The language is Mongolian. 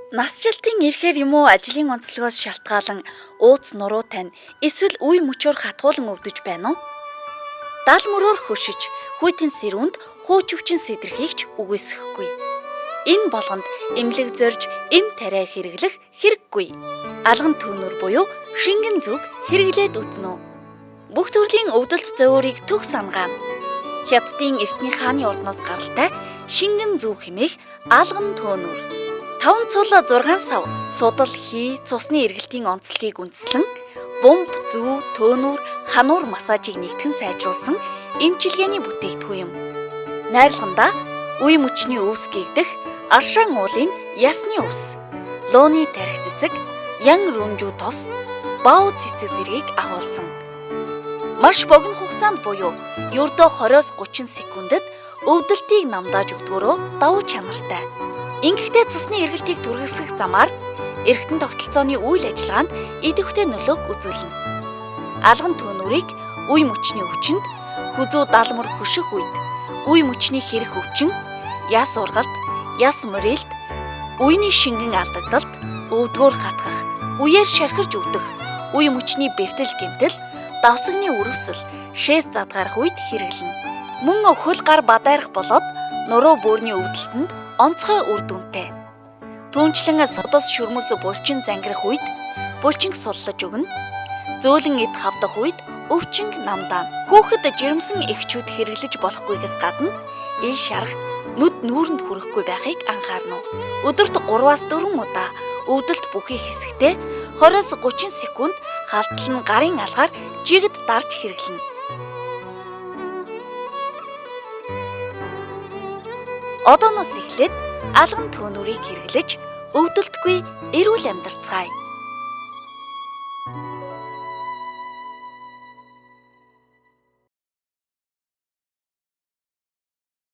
Насжилтын ирэхээр юм уу ажлын онцлогоос шалтгаалan ууц нуруу тань эсвэл үе мөчөөр хатгуулan өвдөж байна уу? Дал мөрөөр хөшиж, хүйтэн сэрүүнд хууч өвчин сэдрэхийгч үгүйсэхгүй. Энэ болгонд эмнэлэг зорж эм тариа хэрэглэх хэрэггүй. Алган төөнөр буюу шингэн зүг хэрэглээд үзнэ. Бүх төрлийн өвдөлт зовоорыг төг сангаана. Хятадын эртний хааны ордноос гаралтай шингэн зүг хэмээх алган төөнөр. 5 цул 6 сав судал хий цусны эргэлтийн онцлогийг үндэслэн бомб зүү төөнүүр хануур массажийг нэгтгэн сайжруулсан эмчилгээний бүтээгдэхүүн юм. Найрлагандаа үе мөчний өвс гэгдэх аршаан уулын ясны өвс, лууны тарих цэцэг, ян рүмжүү тос, бао цэцэг зэргийг агуулсан. Маш богино хугацаанд буюу ердөө 20-30 секундэд өвдөлтийг намдааж өгдгөөрөө давуу чанартай. Ингэхдээ цусны эргэлтийг түргэсгэх замаар эргэтэн тогтолцооны үйл ажиллагаанд идэвхтэй нөлөөг үзүүлнэ. Алган төөнүүрийг үе мөчний өвчнөд, хүзүү далмөр хөших үед, үе мөчний хэрэг өвчин, яс ургалт, яс мөрөлт, үений шингэн алдагдалт, өвдгөөр хатгах, үеэр шархирж өвдөх, үе мөчний бэртэл гэмтэл, давсагны үрвсэл, шээс задгарах үед хэрэглэнэ. Мөн өхөл гар бадайрах болоод нуруу бөөрийн өвдөлтөнд онцгой үр дүнтэй. Түүнчлэн судас шүрмэс булчин зангирах үед булчинг суллаж өгнө. Зөөлөн эд хавдах үед өвчинг намдаана. Хүүхэд жирэмсэн эхчүүд хэрэглэж болохгүйгээс гадна ил шарах, нүд нүүрэнд хүрэхгүй байхыг анхаарна. Өдөрт 3-4 удаа өвдөлт бүхий хэсэгтээ 20-30 секунд халтал нь гарын алгаар жигд дарж хэрэглэнэ. Одооноос эхлээд алган төөнүүрийг хэрэглэж өвдөлтгүй эрүүл амьдарцгаая.